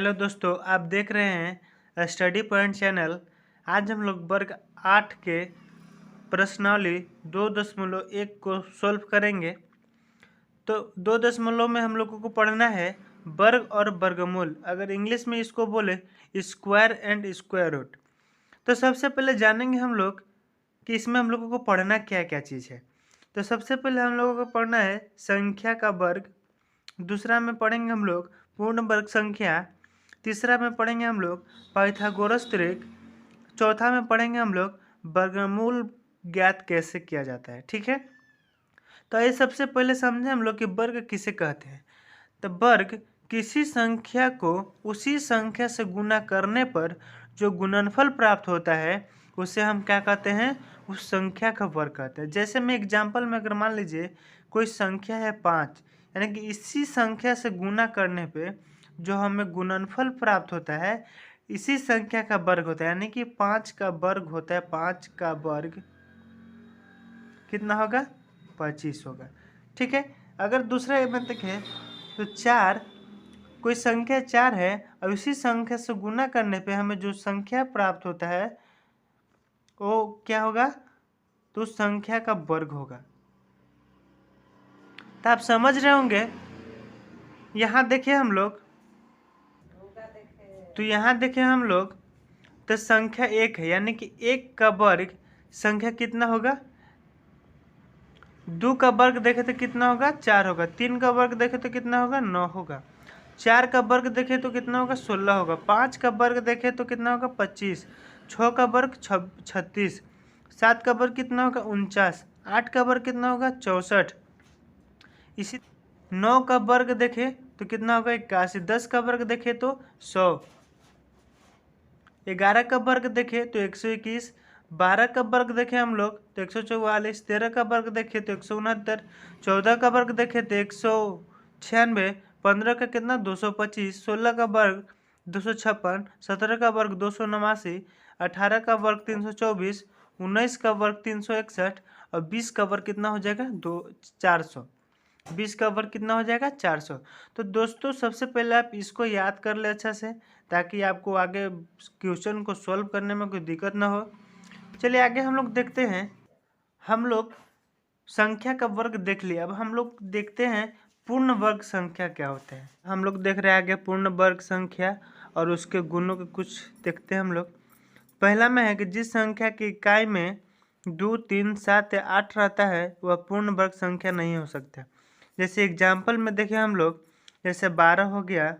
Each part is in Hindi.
हेलो दोस्तों, आप देख रहे हैं स्टडी पॉइंट चैनल। आज हम लोग वर्ग 8 के प्रश्नावली 2.1 को सॉल्व करेंगे। तो 2.1 में हम लोगों को पढ़ना है वर्ग और वर्गमूल। अगर इंग्लिश में इसको बोले स्क्वायर एंड स्क्वायर रूट। तो सबसे पहले जानेंगे हम लोग कि इसमें हम लोगों को पढ़ना क्या क्या चीज़ है। तो सबसे पहले हम लोगों को पढ़ना है संख्या का वर्ग। दूसरा में पढ़ेंगे हम लोग पूर्ण वर्ग संख्या। तीसरा में पढ़ेंगे हम लोग पाइथागोरस त्रिक। चौथा में पढ़ेंगे हम लोग वर्गमूल ज्ञात कैसे किया जाता है। ठीक है, तो ये सबसे पहले समझे हम लोग कि वर्ग किसे कहते हैं। तो वर्ग किसी संख्या को उसी संख्या से गुना करने पर जो गुणनफल प्राप्त होता है उसे हम क्या कहते हैं, उस संख्या का वर्ग कहते हैं। जैसे मैं एग्जाम्पल में अगर मान लीजिए कोई संख्या है 5, यानी कि इसी संख्या से गुना करने पे जो हमें गुणनफल प्राप्त होता है इसी संख्या का वर्ग होता है। यानी कि 5 का वर्ग होता है, 5 का वर्ग कितना होगा, 25 होगा। ठीक है, अगर दूसरा में देखें तो 4, कोई संख्या 4 है और उसी संख्या से गुना करने पे हमें जो संख्या प्राप्त होता है वो क्या होगा, तो उस संख्या का वर्ग होगा। तो आप समझ रहे होंगे। यहाँ देखिए हम लोग, तो यहाँ देखिए हम लोग, तो संख्या 1 है, यानी कि 1 का वर्ग संख्या कितना होगा, 2 का वर्ग देखे तो कितना होगा, 4 होगा। 3 का वर्ग देखे तो कितना होगा, 9 होगा। 4 का वर्ग देखे तो कितना होगा, 16 होगा। 5 का वर्ग देखे तो कितना होगा, 25। 6 का वर्ग 36। 7 का वर्ग कितना होगा, 49। 8 का वर्ग कितना होगा, 64। इसी 9 का वर्ग देखे तो कितना होगा, 81। 10 का वर्ग देखे तो 100। 11 का वर्ग देखे तो 121। 12 का वर्ग देखे हम लोग तो 144। 13 का वर्ग देखे तो 169। 14 का वर्ग देखे तो 196। 15 का कितना, 225। 16 का वर्ग 256। 17 का वर्ग 289। 18 का वर्ग 324। 19 का वर्ग 361 और 20 का वर्ग कितना हो जाएगा, 400। 20 का वर्ग कितना हो जाएगा, 400। तो दोस्तों सबसे पहले आप इसको याद कर ले अच्छा से, ताकि आपको आगे क्वेश्चन को सॉल्व करने में कोई दिक्कत ना हो। चलिए आगे हम लोग देखते हैं। हम लोग संख्या का वर्ग देख लिया, अब हम लोग देखते हैं पूर्ण वर्ग संख्या क्या होते हैं। हम लोग देख रहे हैं आगे पूर्ण वर्ग संख्या और उसके गुणों के कुछ देखते हैं हम लोग। पहला में है कि जिस संख्या की इकाई में 2, 3, 7 या 8 रहता है वह पूर्ण वर्ग संख्या नहीं हो सकता। जैसे एग्जाम्पल में देखें हम लोग, जैसे 12 हो गया,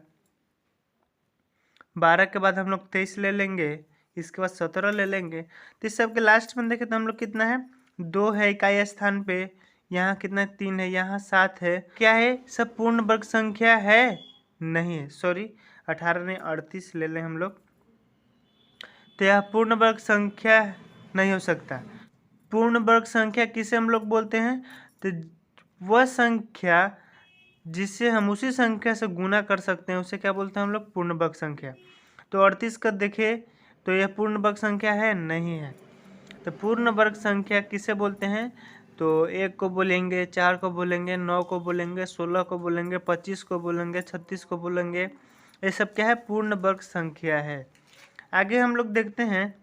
12 के बाद हम लोग 23 ले लेंगे, इसके बाद 17 ले लेंगे। तो इस सब के लास्ट में देखें तो हम लोग कितना है, 2 है इकाई स्थान पे, यहाँ कितना 3 है, यहाँ 7 है। क्या है, सब पूर्ण वर्ग संख्या है, नहीं है, सॉरी 18 नहीं 38 ले लें हम लोग। तो यह पूर्ण वर्ग संख्या नहीं हो सकता। पूर्ण वर्ग संख्या किसे हम लोग बोलते हैं, तो वह संख्या जिससे हम उसी संख्या से गुना कर सकते हैं उसे क्या बोलते हैं हम लोग, पूर्ण वर्ग संख्या। तो 38 का देखें तो यह पूर्ण वर्ग संख्या है, नहीं है। तो पूर्ण वर्ग संख्या किसे बोलते हैं, तो 1 को बोलेंगे, 4 को बोलेंगे, 9 को बोलेंगे, 16 को बोलेंगे, 25 को बोलेंगे, 36 को बोलेंगे। ये सब क्या है, पूर्ण वर्ग संख्या है। आगे हम लोग देखते हैं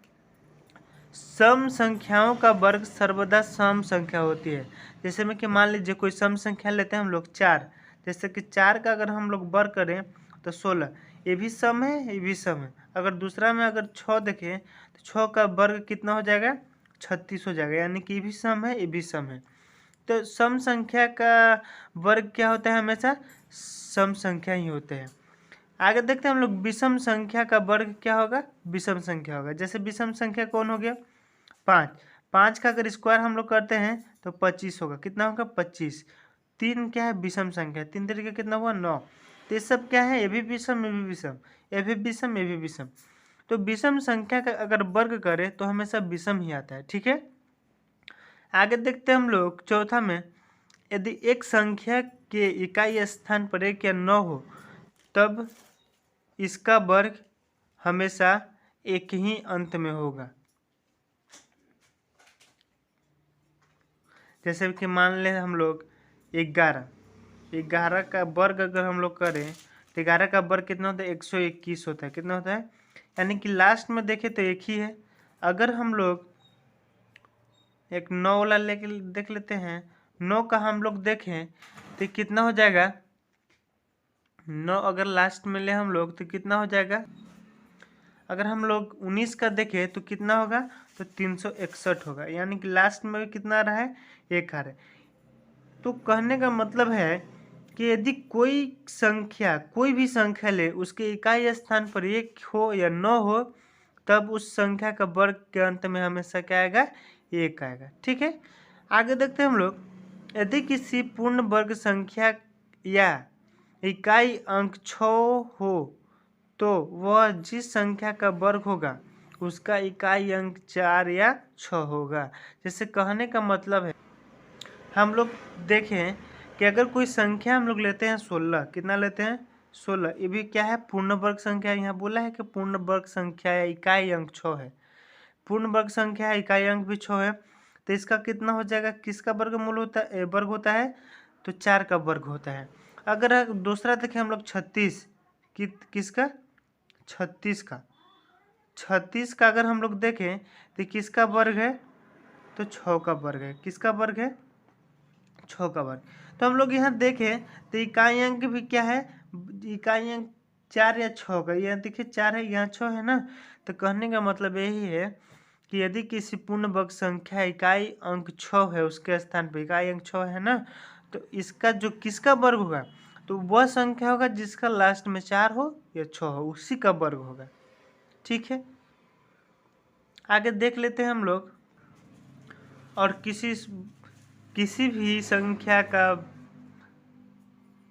सम संख्याओं का वर्ग सर्वदा सम संख्या होती है। जैसे में कि मान लीजिए कोई सम संख्या लेते हैं हम लोग 4, जैसे कि 4 का अगर हम लोग वर्ग करें तो 16, ये भी सम है, ये भी सम है। अगर दूसरा में अगर 6 देखें तो 6 का वर्ग कितना हो जाएगा, 36 हो जाएगा, यानी कि ये भी सम है, ये भी सम है। तो सम संख्या का वर्ग क्या होता है, हमेशा सम संख्या ही होते हैं। आगे देखते हैं हम लोग विषम संख्या का वर्ग क्या होगा, विषम संख्या होगा। जैसे विषम संख्या कौन हो गया, 5। 5 का अगर स्क्वायर हम लोग करते हैं तो 25 होगा, कितना होगा, 25। 3 क्या है, विषम संख्या, 3 तरीके कितना हुआ, 9। तो ये सब क्या है, ये भी विषम, ये भी विषम, ये भी विषम, ये भी विषम। तो विषम संख्या का अगर वर्ग करें तो हमेशा विषम ही आता है। ठीक है, आगे देखते हैं हम लोग चौथा में, यदि एक संख्या के इकाई स्थान पर 1 या 9 हो तब इसका वर्ग हमेशा एक ही अंत में होगा। जैसे कि मान लें हम लोग 11 का वर्ग अगर हम लोग करें तो 11 का वर्ग कितना होता है 121 होता है। कितना होता है, यानी कि लास्ट में देखें तो एक ही है। अगर हम लोग एक 9 वाला लेके देख लेते हैं, 9 का हम लोग देखें तो कितना हो जाएगा, 9 अगर लास्ट में ले हम लोग तो कितना हो जाएगा। अगर हम लोग 19 का देखें तो कितना होगा, तो 361 होगा, यानी कि लास्ट में कितना आ रहा है, एक आ रहा है। तो कहने का मतलब है कि यदि कोई संख्या, कोई भी संख्या ले, उसके इकाई स्थान पर एक हो या न हो, तब उस संख्या का वर्ग के अंत में हमेशा क्या आएगा, एक आएगा। ठीक है, आगे देखते हैं हम लोग। यदि किसी पूर्ण वर्ग संख्या या इकाई अंक 6 हो तो वह जिस संख्या का वर्ग होगा उसका इकाई अंक 4 या 6 होगा। जैसे कहने का मतलब है, हम लोग देखें कि अगर कोई संख्या हम लोग लेते हैं 16, कितना लेते हैं 16, ये भी क्या है, पूर्ण वर्ग संख्या। यहाँ बोला है कि पूर्ण वर्ग संख्या या इकाई अंक 6 है, पूर्ण वर्ग संख्या इकाई अंक भी 6 है, तो इसका कितना हो जाएगा, किसका वर्गमूल होता है, वर्ग होता है, तो 4 का वर्ग होता है। अगर दूसरा देखें हम लोग 36, किसका, 36 का अगर हम लोग देखें तो किसका वर्ग है, तो 6 का वर्ग है। किसका वर्ग है, 6 का वर्ग। तो हम लोग यहाँ देखें तो इकाई अंक भी क्या है, इकाई अंक 4 या 6 का, यहाँ देखिए 4 है, यहाँ 6 है ना। तो कहने का मतलब यही है कि यदि किसी पूर्ण वर्ग संख्या इकाई अंक 6 है, उसके स्थान पर इकाई अंक 6 है ना, तो इसका जो किसका वर्ग होगा, तो वह संख्या होगा जिसका लास्ट में 4 हो या 6 हो, उसी का वर्ग होगा। ठीक है, आगे देख लेते हैं हम लोग। और किसी भी संख्या का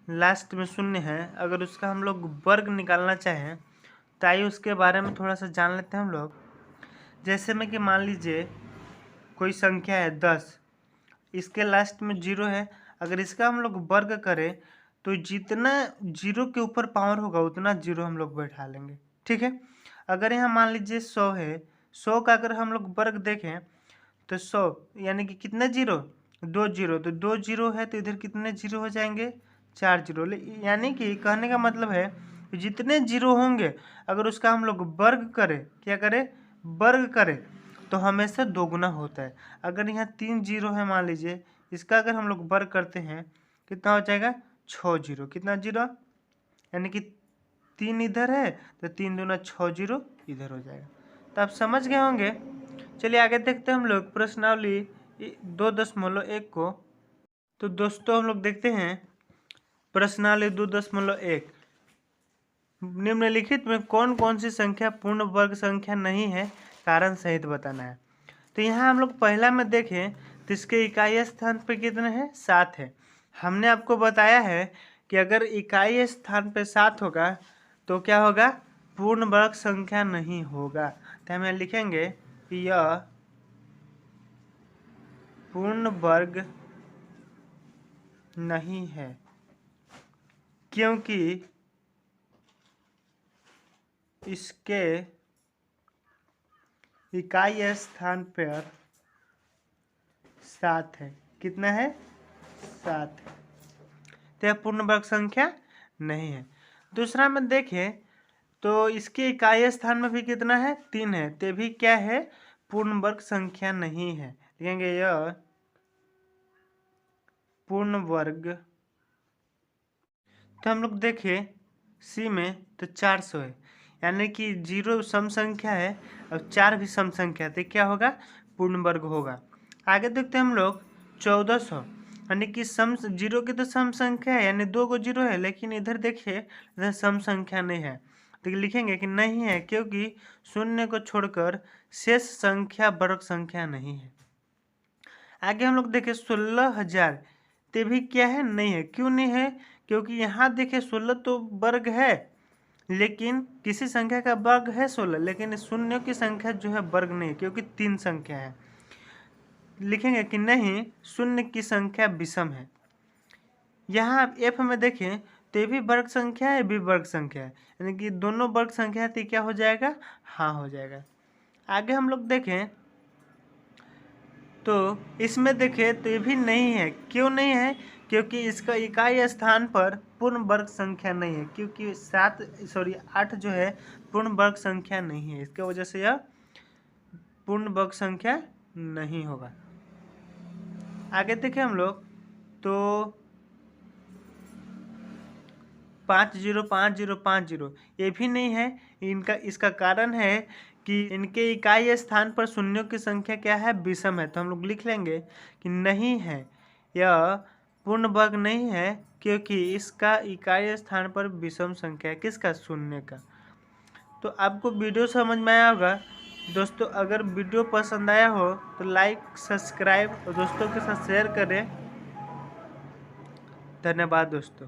लास्ट में शून्य है, अगर उसका हम लोग वर्ग निकालना चाहें तो आइए उसके बारे में थोड़ा सा जान लेते हैं हम लोग। जैसे में कि मान लीजिए कोई संख्या है 10, इसके लास्ट में 0 है, अगर इसका हम लोग वर्ग करें तो जितना 0 के ऊपर पावर होगा उतना 0 हम लोग बैठा लेंगे। ठीक है, अगर यहाँ मान लीजिए 100 है, 100 का अगर हम लोग वर्ग देखें तो 100 यानी कि कितने 0, 2 0, तो 2 0 है तो इधर कितने 0 हो जाएंगे, 4 0। यानी कि कहने का मतलब है जितने 0 होंगे अगर उसका हम लोग वर्ग करें, क्या करें, वर्ग करें, तो हमेशा दोगुना होता है। अगर यहाँ 3 0 है मान लीजिए, इसका अगर हम लोग वर्ग करते हैं कितना हो जाएगा, 6 0। कितना 0, यानी कि 3 इधर है तो 3 दूना 6 0 इधर हो जाएगा। तो आप समझ गए होंगे। चलिए आगे देखते हैं हम लोग प्रश्नावली 2.1 को। तो दोस्तों हम लोग देखते हैं प्रश्नावली 2.1, निम्नलिखित में कौन कौन सी संख्या पूर्ण वर्ग संख्या नहीं है, कारण सहित बताना है। तो यहाँ हम लोग पहला में देखें तो इसके इकाई स्थान पर कितने हैं, 7 है। हमने आपको बताया है कि अगर इकाई स्थान पर 7 होगा तो क्या होगा, पूर्ण वर्ग संख्या नहीं होगा। तो हम लिखेंगे कि यह पूर्ण वर्ग नहीं है, क्योंकि इसके इकाई स्थान पर 7 है। कितना है, 7 है, तो यह पूर्ण वर्ग संख्या नहीं है। दूसरा में देखें तो इसके इकाई स्थान में भी कितना है, 3 है, तो भी क्या है, पूर्ण वर्ग संख्या नहीं है। लिखेंगे यह पूर्ण वर्ग। तो हम लोग देखें सी में तो 400 है, यानी कि 0 सम संख्या है और 4 भी सम संख्या है, तो क्या होगा, पूर्ण वर्ग होगा। आगे देखते हैं हम लोग 1400, यानी कि सम 0 की तो सम संख्या है, यानी 2 को 0 है, लेकिन इधर देखिए इधर सम संख्या नहीं है, तो लिखेंगे कि नहीं है क्योंकि शून्य को छोड़कर शेष संख्या वर्ग संख्या नहीं है। आगे हम लोग देखें 16,000, ते भी क्या है, नहीं है। क्यों नहीं है, क्योंकि यहाँ देखें 16 तो वर्ग है, लेकिन किसी संख्या का वर्ग है 16, लेकिन शून्य की संख्या जो है वर्ग नहीं, क्योंकि 3 संख्या है। लिखेंगे कि नहीं, शून्य की संख्या विषम है। यहाँ आप एफ में देखें तो ये भी वर्ग संख्या है, ये भी वर्ग संख्या है, यानी कि दोनों वर्ग संख्या है, तो क्या हो जाएगा, हाँ हो जाएगा। आगे हम लोग देखें तो इसमें देखें तो ये भी नहीं है। क्यों नहीं है? क्योंकि इसका इकाई स्थान पर पूर्ण वर्ग संख्या नहीं है, क्योंकि 8 जो है पूर्ण वर्ग संख्या नहीं है, इसके वजह से यह पूर्ण वर्ग संख्या नहीं होगा। आगे देखें हम लोग तो 505050 ये भी नहीं है। इसका कारण है कि इनके इकाई स्थान पर शून्यों की संख्या क्या है? विषम है। तो हम लोग लिख लेंगे कि नहीं है, यह पूर्ण वर्ग नहीं है, क्योंकि इसका इकाई स्थान पर विषम संख्या है। किसका? शून्य का। तो आपको वीडियो समझ में आया होगा दोस्तों। अगर वीडियो पसंद आया हो तो लाइक, सब्सक्राइब और दोस्तों के साथ शेयर करें। धन्यवाद दोस्तों।